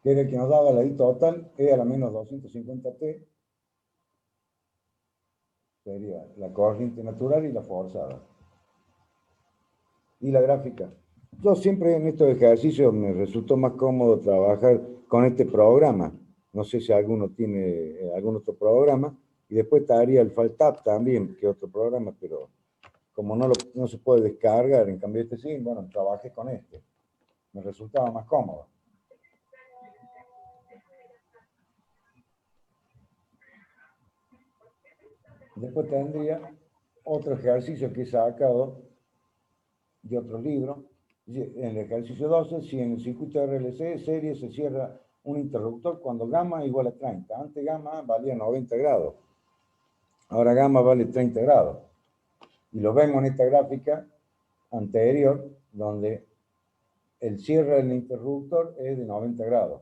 que era el que nos daba la I total, E a la menos 250T, sería la corriente natural y la forzada. Y la gráfica. Yo siempre en estos ejercicios me resultó más cómodo trabajar con este programa. No sé si alguno tiene algún otro programa. Y después estaría el FALTAP también, que es otro programa, pero como no se puede descargar, en cambio este sí, bueno, trabajé con este. Me resultaba más cómodo. Después tendría otro ejercicio que he sacado de otro libro. En el ejercicio 12, si en el circuito RLC serie se cierra un interruptor cuando gamma igual a 30. Antes gamma valía 90 grados. Ahora gamma vale 30 grados. Y lo vemos en esta gráfica anterior, donde el cierre del interruptor es de 90 grados,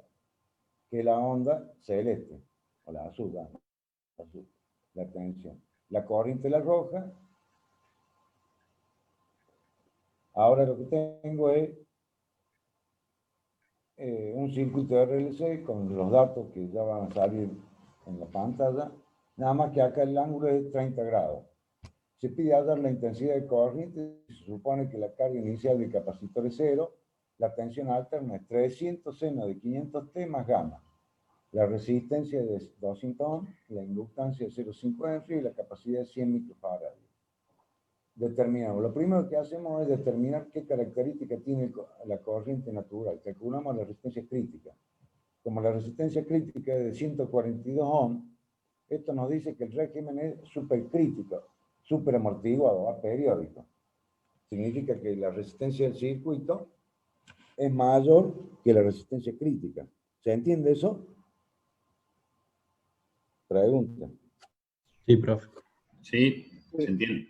que es la onda celeste, o la azul, la tensión. La corriente la roja. Ahora lo que tengo es un circuito RLC con los datos que ya van a salir en la pantalla, nada más que acá el ángulo es 30 grados. Se pide hallar la intensidad de corriente, se supone que la carga inicial del capacitor es 0, la tensión alterna es 300 seno de 500T más gamma, la resistencia es 200 ohms, la inductancia es 0,5 Henry y la capacidad es 100 microfarads. Determinamos. Lo primero que hacemos es determinar qué característica tiene la corriente natural. Calculamos la resistencia crítica. Como la resistencia crítica es de 142 ohms, esto nos dice que el régimen es supercrítico, superamortiguado, aperiódico. Significa que la resistencia del circuito es mayor que la resistencia crítica. ¿Se entiende eso? Pregunta. Sí, profe. Sí, se entiende.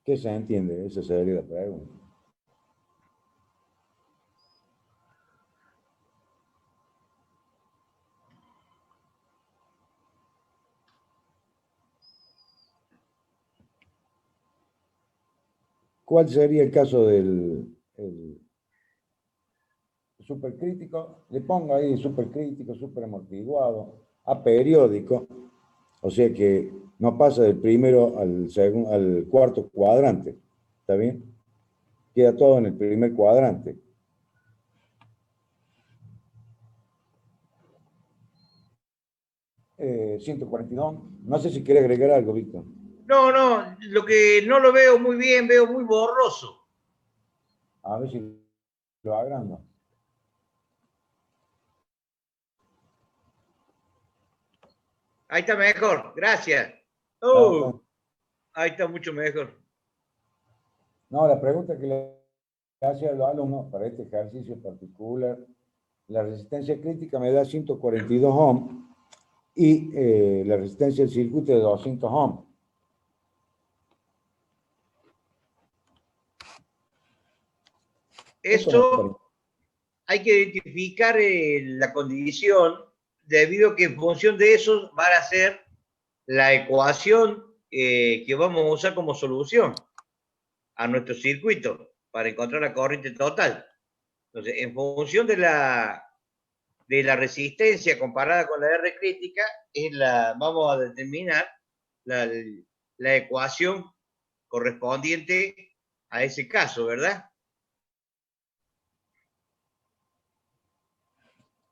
¿Qué se entiende? Esa sería la pregunta. ¿Cuál sería el caso del supercrítico? Le pongo ahí supercrítico, superamortiguado, aperiódico, o sea que no pasa del primero al cuarto cuadrante, ¿está bien? Queda todo en el primer cuadrante. Eh, 142, no sé si quiere agregar algo, Víctor. No, lo que no lo veo muy bien, veo muy borroso. A ver si lo agrando. Ahí está mejor, gracias. No, Ahí está mucho mejor. no, la pregunta que le hace a los alumnos para este ejercicio particular, la resistencia crítica me da 142 ohms y la resistencia del circuito de 200 ohms. Eso hay que identificar la condición, debido a que en función de eso va a ser la ecuación que vamos a usar como solución a nuestro circuito para encontrar la corriente total. Entonces, en función de la resistencia comparada con la R crítica, vamos a determinar la ecuación correspondiente a ese caso, ¿verdad?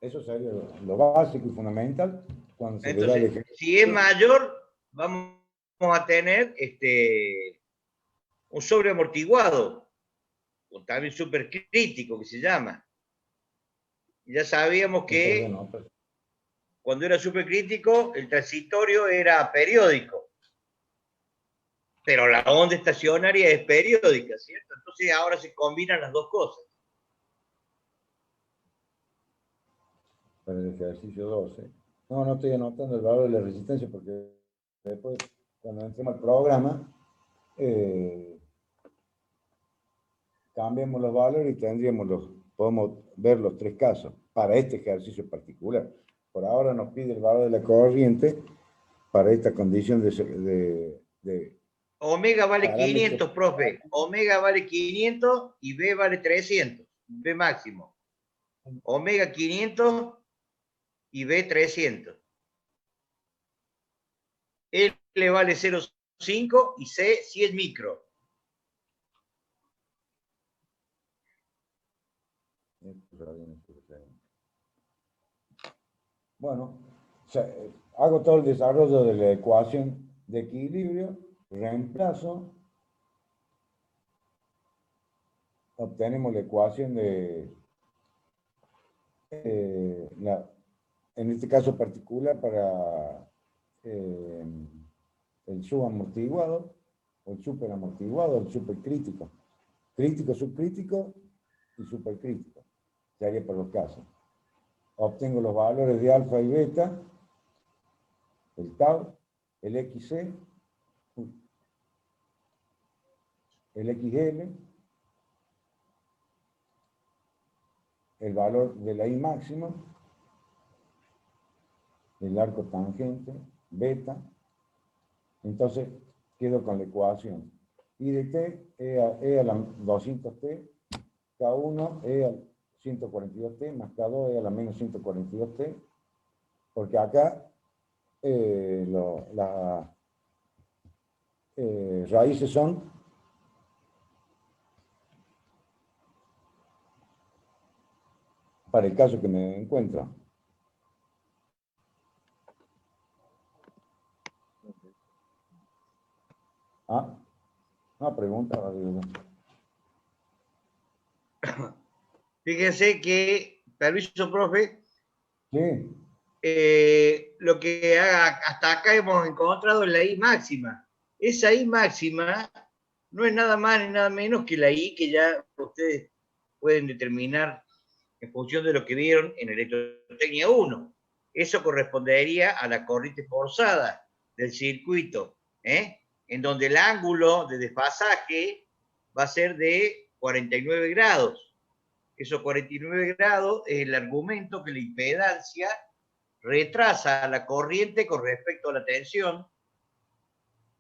Eso sería lo básico y fundamental cuando se le da el Entonces, ejercicio. si es mayor, vamos a tener un sobreamortiguado, o también supercrítico, que se llama. Ya sabíamos que cuando era supercrítico, el transitorio era periódico, pero la onda estacionaria es periódica, ¿cierto? Entonces ahora se combinan las dos cosas. Para el ejercicio 12. No estoy anotando el valor de la resistencia porque después, cuando entremos al programa, cambiamos los valores y podemos ver los tres casos para este ejercicio particular. Por ahora nos pide el valor de la corriente para esta condición de Omega vale parámetros. 500, profe. Omega vale 500 y B vale 300. B máximo. omega 500 y B 300. L vale 0,5 y C 100 micro. Bueno, hago todo el desarrollo de la ecuación de equilibrio, reemplazo, obtenemos la ecuación de, en este caso particular, para el subamortiguado, o el superamortiguado, el supercrítico. Crítico, subcrítico y supercrítico. Se haría por los casos. Obtengo los valores de alfa y beta, el tau, el XC, el XL, el valor de la I máxima, el arco tangente, beta. Entonces quedo con la ecuación I de t e a la 200t, K1 e al 142t más K2 e a la menos 142t, porque acá las raíces son para el caso que me encuentro. Una pregunta. Fíjense que, permiso, profe, Sí. Lo que hasta acá hemos encontrado es la I máxima. Esa I máxima no es nada más ni nada menos que la I que ya ustedes pueden determinar en función de lo que vieron en Electrotecnia 1. Eso correspondería a la corriente forzada del circuito, en donde el ángulo de desfasaje va a ser de 49 grados. Esos 49 grados es el argumento que la impedancia retrasa la corriente con respecto a la tensión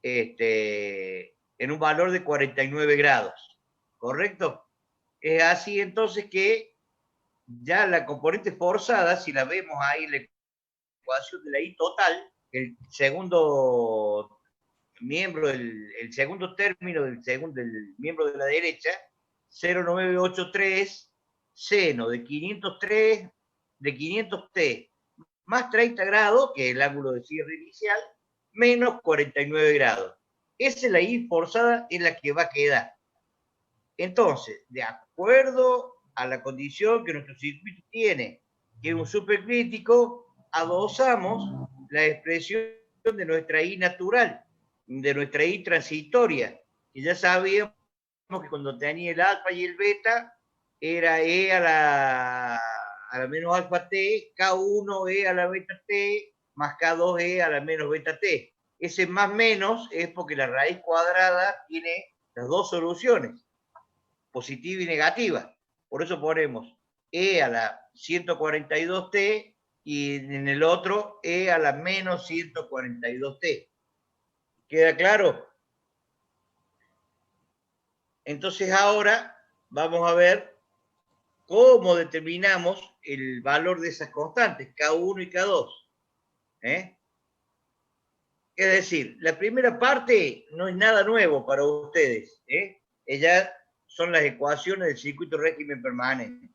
en un valor de 49 grados. ¿Correcto? Es así entonces que ya la componente forzada, si la vemos ahí en la ecuación de la I total, el segundo miembro, el segundo término del miembro de la derecha, 0,983 seno de 503 de 500t más 30 grados, que es el ángulo de cierre inicial, menos 49 grados. Esa es la I forzada, es la que va a quedar. Entonces, de acuerdo a la condición que nuestro circuito tiene, que es un supercrítico, adosamos la expresión de nuestra I natural, de nuestra I transitoria, que ya sabíamos que cuando tenía el alfa y el beta, era E a la menos alfa t, K1 E a la beta t, más K2 E a la menos beta t. Ese más menos es porque la raíz cuadrada tiene las dos soluciones, positiva y negativa. Por eso ponemos E a la 142t y en el otro E a la menos 142t. ¿Queda claro? Entonces ahora vamos a ver cómo determinamos el valor de esas constantes, K1 y K2. Es decir, la primera parte no es nada nuevo para ustedes. Ellas son las ecuaciones del circuito régimen permanente.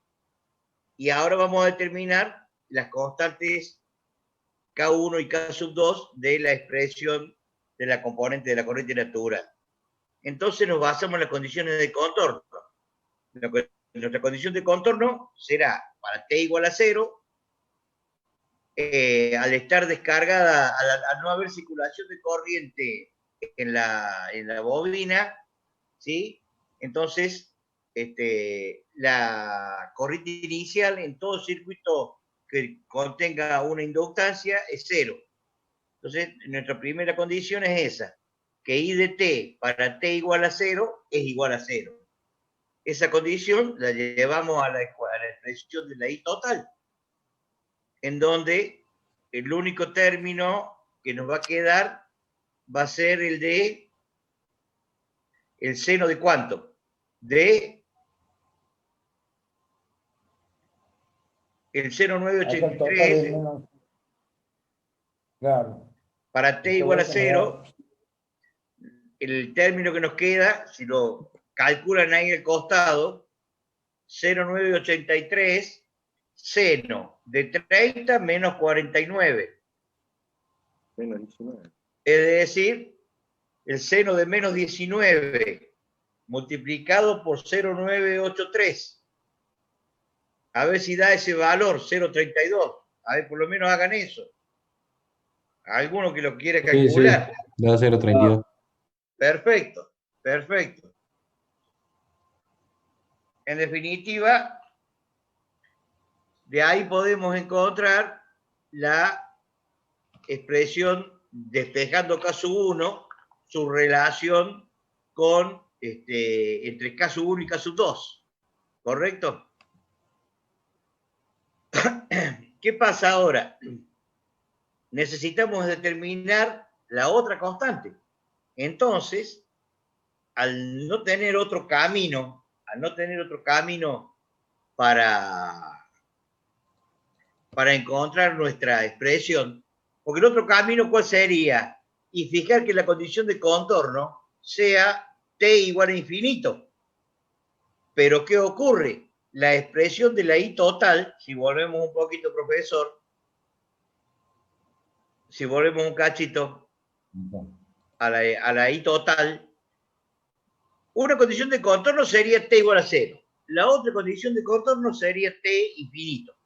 Y ahora vamos a determinar las constantes K1 y K2 de la expresión de la componente de la corriente natural. Entonces nos basamos en las condiciones de contorno. Nuestra condición de contorno será para t igual a 0, al estar descargada, al no haber circulación de corriente en la bobina, ¿sí? Entonces, la corriente inicial en todo circuito que contenga una inductancia es 0. Entonces, nuestra primera condición es esa, que I de t para t igual a 0 es igual a 0. Esa condición la llevamos a la expresión de la I total, en donde el único término que nos va a quedar va a ser el de el seno de cuánto, de El Acá el total es 0,983 menos. Claro. para t igual a 0, el término que nos queda, si lo calculan ahí en el costado, 0,983 seno de 30 menos 49. Menos 19. Es decir, el seno de menos 19 multiplicado por 0,983. A ver si da ese valor, 0,32. A ver, por lo menos hagan eso. Alguno que lo quiera Sí, sí, calcular. da 0,32. Perfecto, perfecto. En definitiva, de ahí podemos encontrar la expresión despejando caso 1, su relación con entre caso 1 y caso 2. ¿Correcto? ¿Qué pasa ahora? Necesitamos determinar la otra constante. Entonces, al no tener otro camino para encontrar nuestra expresión, porque el otro camino, ¿cuál sería? Y fijar que la condición de contorno sea t igual a infinito. Pero ¿qué ocurre? La expresión de la i total, si volvemos un poquito, profesor, si volvemos un cachito a la i total, una condición de contorno sería t igual a 0. La otra condición de contorno sería t infinito.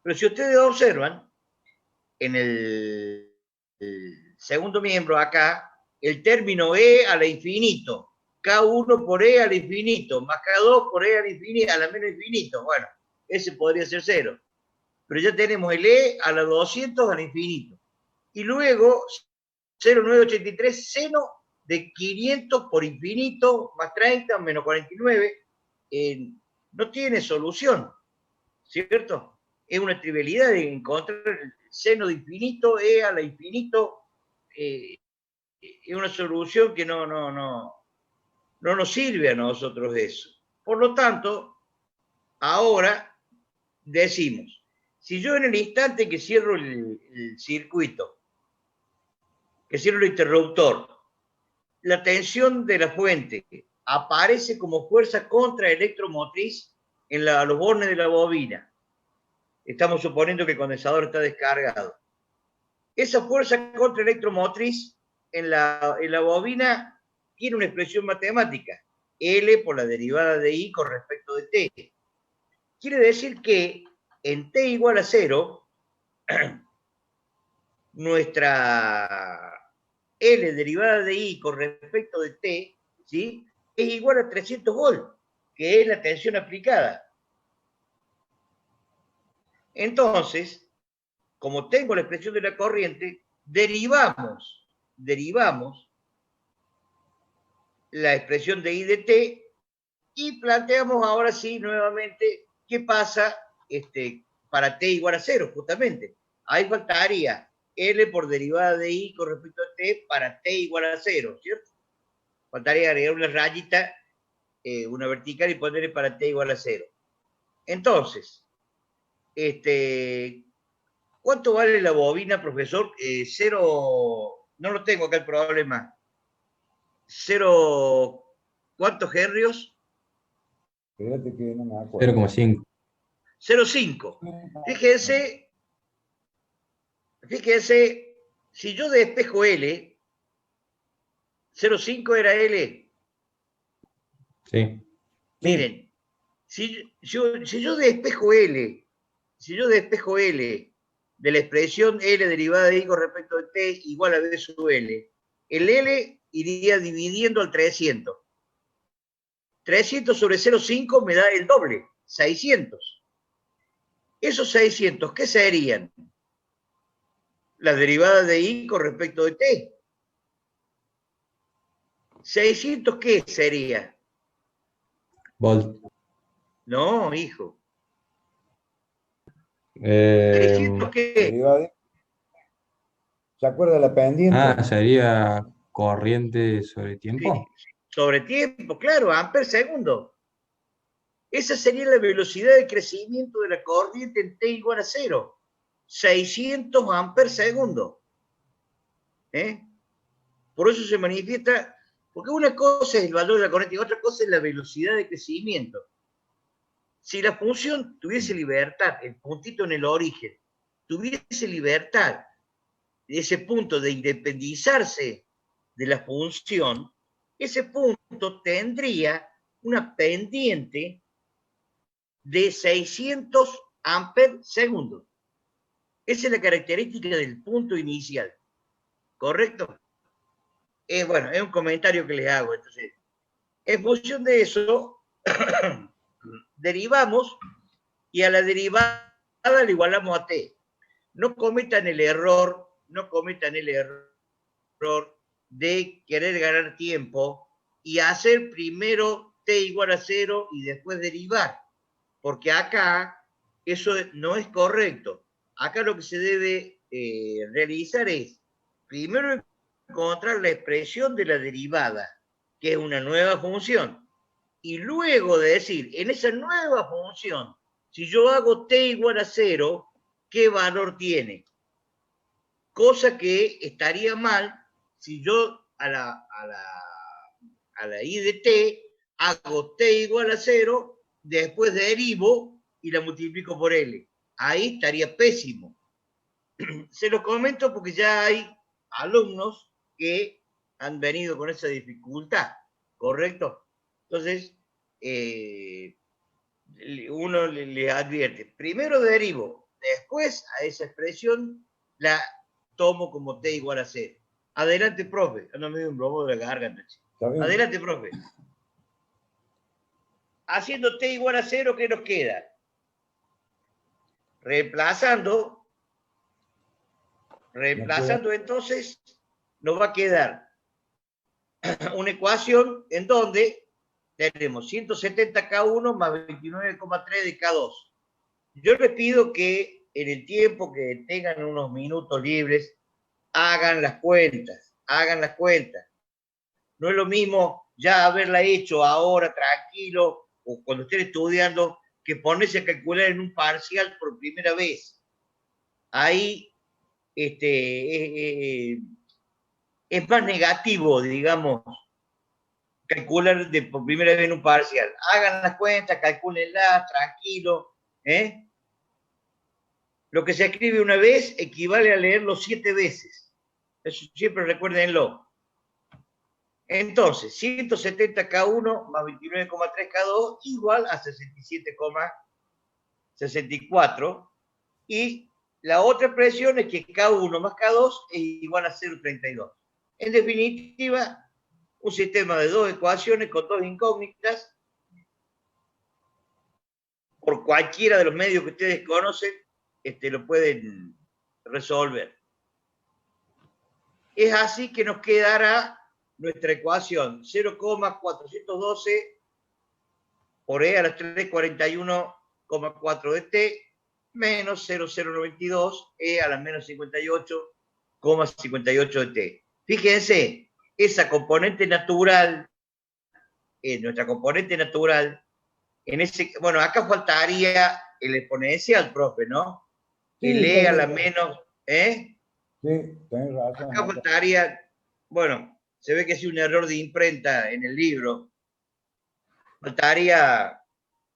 Pero si ustedes observan, en el segundo miembro acá, el término e a la infinito, k1 por e al infinito, más k2 por e al infinito, a la menos infinito. Bueno, ese podría ser 0. Pero ya tenemos el e a la 200 al infinito. Y luego 0,983 seno de 500 por infinito más 30 menos 49. No tiene solución, ¿cierto? Es una trivialidad de encontrar el seno de infinito e a la infinito. Es una solución que no nos sirve a nosotros eso. Por lo tanto, ahora decimos, si yo en el instante que cierro el circuito, que cierro el interruptor, la tensión de la fuente aparece como fuerza contraelectromotriz en los bornes de la bobina. Estamos suponiendo que el condensador está descargado. Esa fuerza contraelectromotriz en la bobina tiene una expresión matemática, L por la derivada de I con respecto de T. Quiere decir que en T igual a 0, nuestra L derivada de I con respecto de T, ¿sí?, es igual a 300 volts, que es la tensión aplicada. Entonces, como tengo la expresión de la corriente, derivamos la expresión de I de T y planteamos ahora sí nuevamente qué pasa para T igual a 0, justamente. Ahí faltaría L por derivada de I con respecto a T para T igual a 0, ¿cierto? Faltaría agregar una rayita, una vertical y ponerle para T igual a 0. Entonces, ¿cuánto vale la bobina, profesor? 0, no lo tengo acá el problema. 0, ¿cuántos herrios? Fíjate que no me acuerdo. 0,5. 0,5. Fíjense, si yo despejo L, 0,5 era L. Sí. Miren, si yo despejo L, de la expresión L derivada de I con respecto de T igual a B sub L, el L iría dividiendo al 300. 300 sobre 0,5 me da el doble, 600. Esos 600, ¿qué serían? La derivada de I con respecto de T. 600, ¿qué sería? Volt. No, hijo. Eh, 600, ¿qué? Derivada de- ¿Se acuerda de la pendiente? sería corriente sobre tiempo. Sí, sobre tiempo, claro, amper segundo. Esa sería la velocidad de crecimiento de la corriente en t igual a 0. 600 amperes segundo. Por eso se manifiesta, porque una cosa es el valor de la corriente y otra cosa es la velocidad de crecimiento. Si la función tuviese libertad, el puntito en el origen, tuviese libertad, ese punto de independizarse de la función, ese punto tendría una pendiente de 600 amperes segundo. Esa es la característica del punto inicial. ¿Correcto? Bueno, es un comentario que les hago. Entonces, en función de eso, derivamos y a la derivada le igualamos a t. No cometan el error de querer ganar tiempo y hacer primero t igual a 0 y después derivar. Porque acá eso no es correcto. Acá lo que se debe realizar es primero encontrar la expresión de la derivada, que es una nueva función, y luego de decir, en esa nueva función, si yo hago t igual a 0, ¿qué valor tiene? Cosa que estaría mal si yo a la i de t hago t igual a 0, después derivo y la multiplico por L. Ahí estaría pésimo. Se lo comento porque ya hay alumnos que han venido con esa dificultad, ¿correcto? Entonces, uno le advierte, primero derivo, después a esa expresión la tomo como t igual a 0. Adelante, profe. No me dio un globo de la garganta. Adelante, profe. Haciendo t igual a 0, ¿qué nos queda? Reemplazando entonces, nos va a quedar una ecuación en donde tenemos 170K1 más 29,3 de K2. Yo les pido que en el tiempo que tengan unos minutos libres, hagan las cuentas. No es lo mismo ya haberla hecho ahora tranquilo o cuando estén estudiando que ponerse a calcular en un parcial por primera vez. Ahí es más negativo, digamos, calcular por primera vez en un parcial. Hagan las cuentas, calcúlenlas, tranquilo. Lo que se escribe una vez equivale a leerlo 7 veces. Eso siempre recuérdenlo. Entonces, 170K1 más 29,3K2 igual a 67,64. Y la otra expresión es que K1 más K2 es igual a 0,32. En definitiva, un sistema de dos ecuaciones con dos incógnitas, por cualquiera de los medios que ustedes conocen, lo pueden resolver. Es así que nos quedará nuestra ecuación 0,412 por e a la 341,4 de t menos 0,092 e a la menos 58,58 de t. Fíjense, esa componente natural, nuestra componente natural, bueno, acá faltaría el exponencial, profe, ¿no? Sí, el e a la menos, Sí, tenés razón. Acá faltaría, bueno, se ve que es un error de imprenta en el libro. Faltaría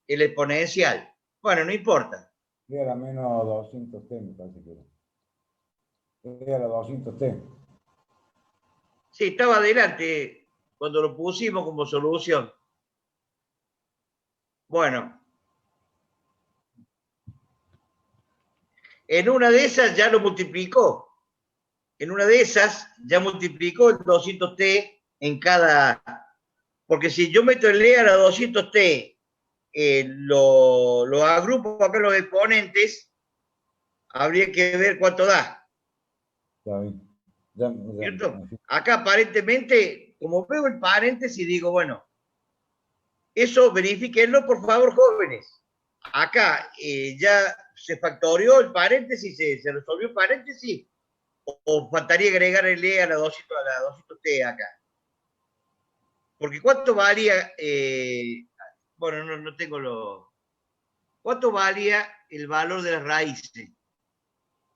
el exponencial. Bueno, no importa. E a la menos 200t, me parece que era. E a la 200t. Sí, estaba adelante cuando lo pusimos como solución. Bueno. En una de esas ya lo multiplicó. En una de esas ya multiplicó el 200t en cada... Porque si yo meto el e a la 200t, lo agrupo acá los exponentes, habría que ver cuánto da. Está bien. ¿Cierto? Acá aparentemente, como veo el paréntesis, digo, bueno, eso verifíquenlo por favor, jóvenes. Acá ya se factorió el paréntesis, se resolvió el paréntesis, o faltaría agregar el e a la 200t acá. Porque ¿cuánto varía? bueno, no tengo lo... ¿Cuánto valía el valor de las raíces?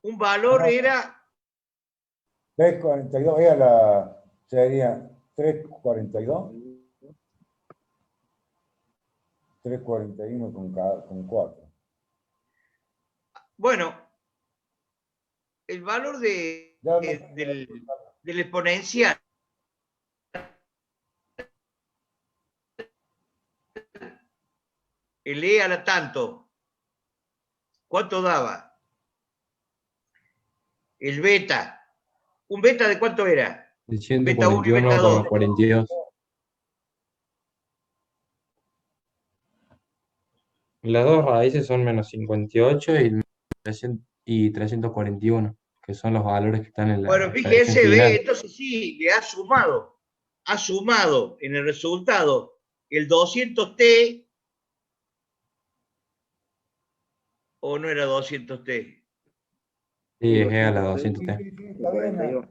Un valor era 3,42 sería 3,42. 3,41 con 4. bueno, el valor del exponencial el E a la tanto, ¿cuánto daba? El beta. ¿Un beta de cuánto era? El Beta 1 y beta 2. 141,42. Las dos raíces son menos 58 y 341, que son los valores que están en la Bueno, expresión fíjense, ve, final. entonces sí, le ha sumado en el resultado el 200T, o no era 200T. Sí, es a la 200T, 200T. Está bien, 42.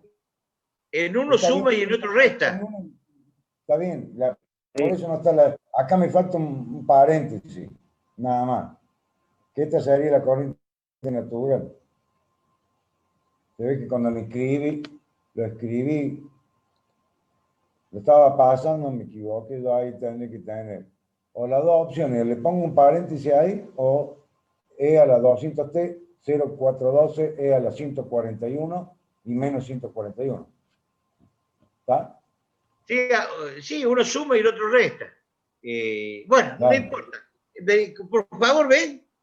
En uno está bien. suma y en otro resta. Está bien, por eso no está acá me falta un paréntesis, nada más. Que esta sería la corriente natural. Se ve que cuando lo escribí, lo estaba pasando, me equivoqué, yo ahí tendré que tener o las dos opciones, le pongo un paréntesis ahí, o E a la 200T, 0,412, E a la 141 y menos 141. ¿Está? Sí, uno suma y el otro resta. Bueno, no Dale. importa. Por favor,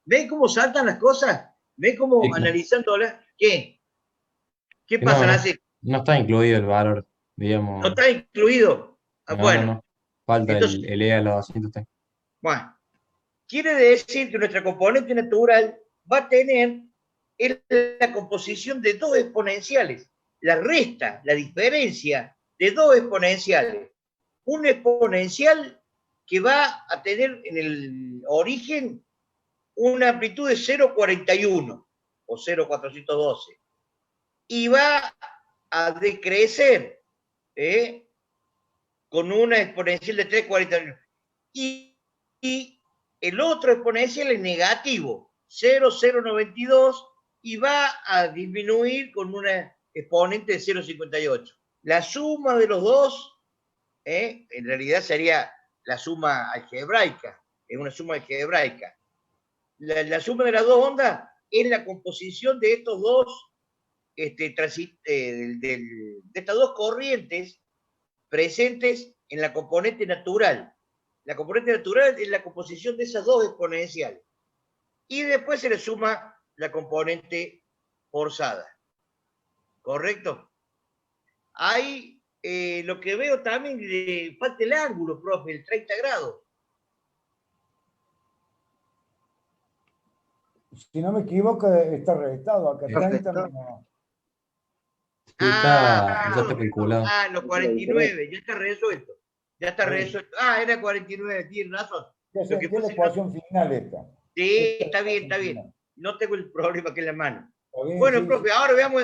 ven cómo saltan las cosas, ven cómo Sí, analizándolas. ¿Qué que pasa, Nancy? no está incluido el valor, No digamos. está incluido. Bueno, No. Falta entonces, el E a la 200T. bueno, quiere decir que nuestra componente natural va a tener la composición de dos exponenciales, la resta, la diferencia de dos exponenciales. Un exponencial que va a tener en el origen una amplitud de 0,41 o 0,412 y va a decrecer con una exponencial de 3,41 y el otro exponencial es negativo, 0,092 y va a disminuir con una exponente de 0,58. La suma de los dos en realidad sería la suma algebraica, es una suma algebraica. La suma de las dos ondas es la composición de estos dos, de estas dos corrientes presentes en la componente natural. La componente natural es la composición de esas dos exponenciales. Y después se le suma la componente forzada. ¿Correcto? Hay lo que veo también, falta el ángulo, profe, el 30 grados. Si no me equivoco, está restado acá, Sí. 30 Está. menos. Sí, ya está calculado. Los 49, ya está resuelto. Ya está resuelto. Era 49, tiene razón. Ya Lo sé, que es la pasa ecuación final esta. sí, Esta es la está bien, ecuación está bien. final. No tengo el problema que en la mano. ¿Está bien? Bueno, Sí, profe, sí. ahora veamos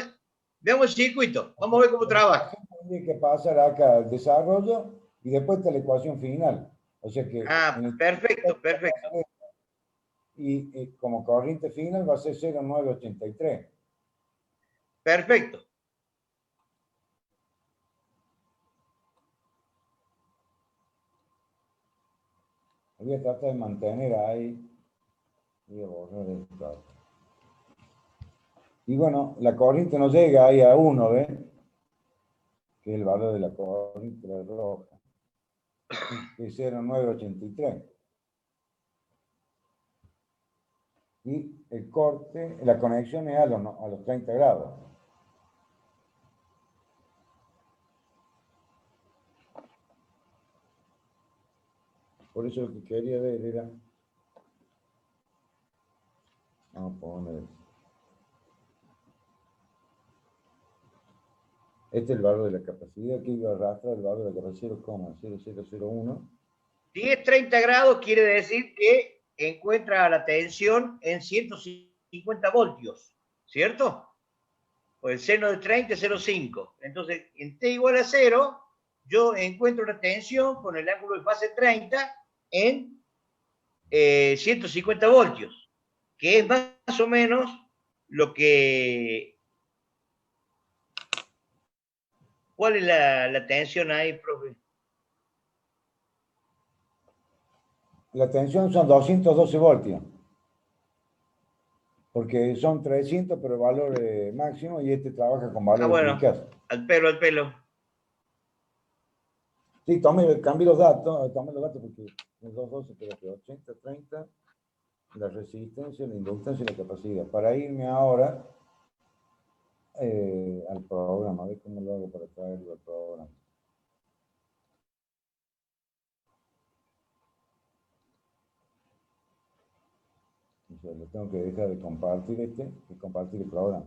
el circuito. Vamos a ver cómo trabaja. Tiene que pasar acá al desarrollo y después está la ecuación final. O sea que Perfecto, perfecto. y como corriente final va a ser 0,983. Perfecto. Voy a tratar de mantener ahí. Voy a borrar esto. Y bueno, la corriente no llega ahí a 1, ¿ves? Que es el valor de la corriente roja. Que es 0,983. Y el corte, la conexión es a los 30 grados. Por eso lo que quería ver era... Vamos a poner... Este es el valor de la capacidad que iba a arrastrar el valor de la capacidad 0,0001. Si es 30 grados, quiere decir que encuentra la tensión en 150 voltios, ¿cierto? Pues el seno de 30 es 0,5. Entonces, en T igual a 0, yo encuentro la tensión con el ángulo de fase 30 en 150 voltios, que es más o menos lo que... ¿Cuál es la tensión ahí, profe? La tensión son 212 voltios. Porque son 300, pero valor máximo, y este trabaja con valores Bueno, eficaces. al pelo, al pelo. Sí, cambié los datos porque es 212, pero que 80, 30, la resistencia, la inductancia y la capacidad. Para irme ahora al programa, a ver cómo lo hago para traerlo al programa. O sea, le tengo que dejar de compartir y compartir el programa.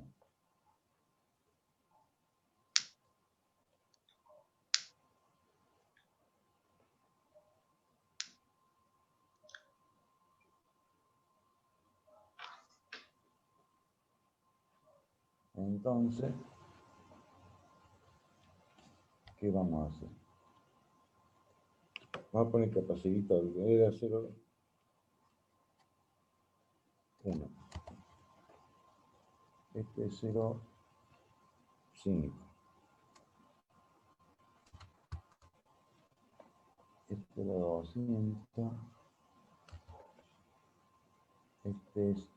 Entonces, ¿qué vamos a hacer? Vamos a poner capacitor, era 0, 1. Este es 0, 5. Este es 200. Este es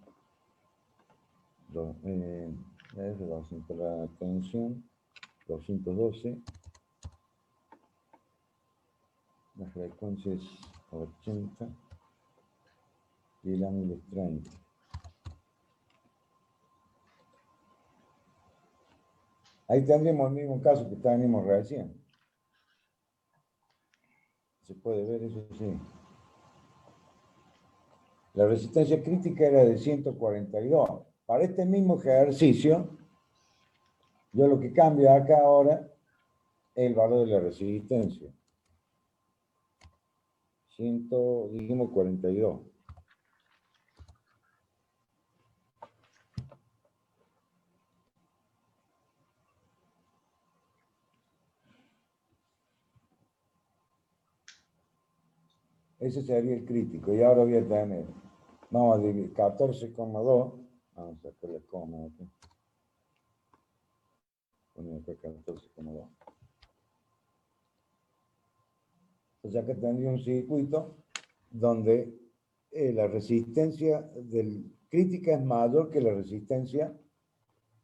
R200, la tensión 212, la frecuencia es 80 y el ángulo es 30. Ahí tendríamos el mismo caso que estábamos recién. Se puede ver eso, sí. La resistencia crítica era de 142. Para este mismo ejercicio, yo lo que cambio acá ahora es el valor de la resistencia. 42. Ese sería el crítico. Y ahora voy a tener, vamos a dividir 14,2. Vamos a sacar la coma aquí. Ponemos acá 14,2. Entonces acá tendría un circuito donde la resistencia crítica es mayor que la resistencia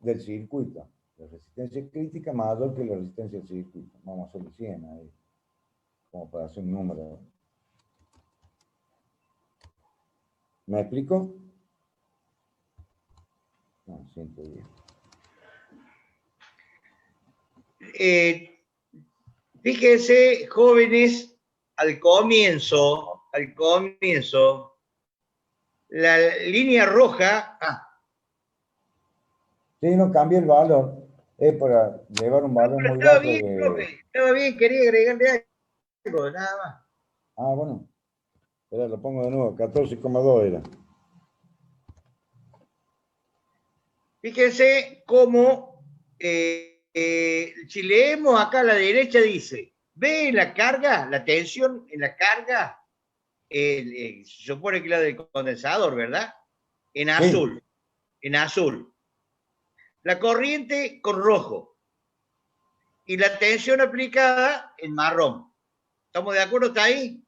del circuito. La resistencia crítica es mayor que la resistencia del circuito. Vamos a hacerle 100 ahí, como para hacer un número. ¿Me explico? No, 110. Fíjense, jóvenes, al comienzo, la línea roja, Sí, no cambia el valor. Es para llevar un valor pero muy estaba bajo bien, de... profe, estaba bien, quería agregarle algo, nada más. Ah, bueno. Espera, lo pongo de nuevo. 14,2 era. Fíjense cómo, si leemos acá a la derecha, dice, ve la carga, la tensión en la carga, se supone que es la del condensador, ¿verdad? En azul, en azul. La corriente con rojo. Y la tensión aplicada en marrón. ¿Estamos de acuerdo hasta ahí?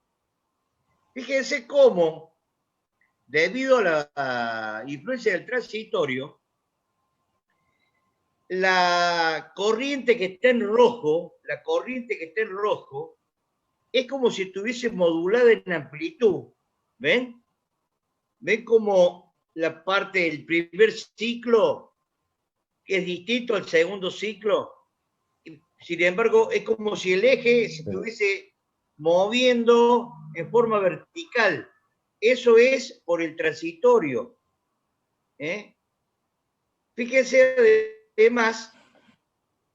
Fíjense cómo, debido a la influencia del transitorio, la corriente que está en rojo, es como si estuviese modulada en amplitud. ¿Ven? ¿Ven cómo la parte del primer ciclo es distinto al segundo ciclo? Sin embargo, es como si el eje se estuviese moviendo en forma vertical. Eso es por el transitorio. Fíjense además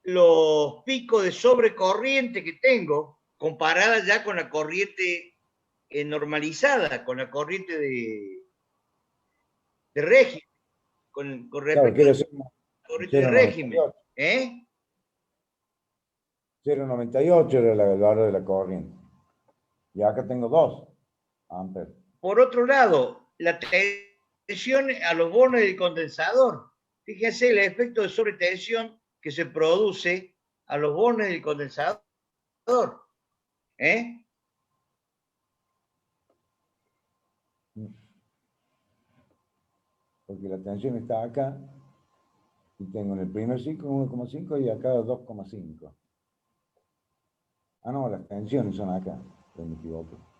los picos de sobrecorriente que tengo, comparadas ya con la corriente normalizada, con la corriente de régimen, con respecto Claro, a la corriente de régimen. 0,98 era el valor de la corriente. Y acá tengo 2 amperes. Por otro lado, la tensión a los bornes del condensador. Fíjense el efecto de sobretensión que se produce a los bornes del condensador. ¿Eh? Porque la tensión está acá y tengo en el primer ciclo 1,5 y acá 2,5. Ah, no, las tensiones son acá, me equivoco.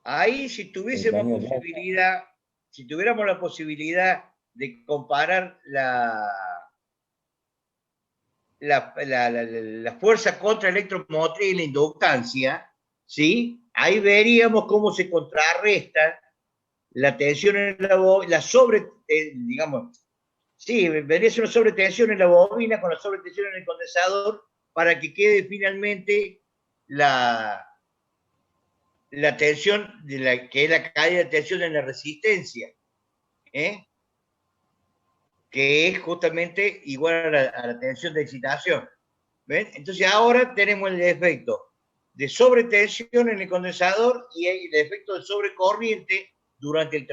Ahí, si tuviéramos la posibilidad de comparar la fuerza contra electromotriz y la inductancia, ¿sí? Ahí veríamos cómo se contrarresta la tensión en la digamos, sí, vendría a ser una sobretensión en la bobina con la sobretensión en el condensador para que quede finalmente la tensión, que es la caída de tensión en la resistencia, ¿eh? Que es justamente igual a la tensión de excitación. ¿Ven? Entonces ahora tenemos el efecto de sobretensión en el condensador y el efecto de sobrecorriente durante el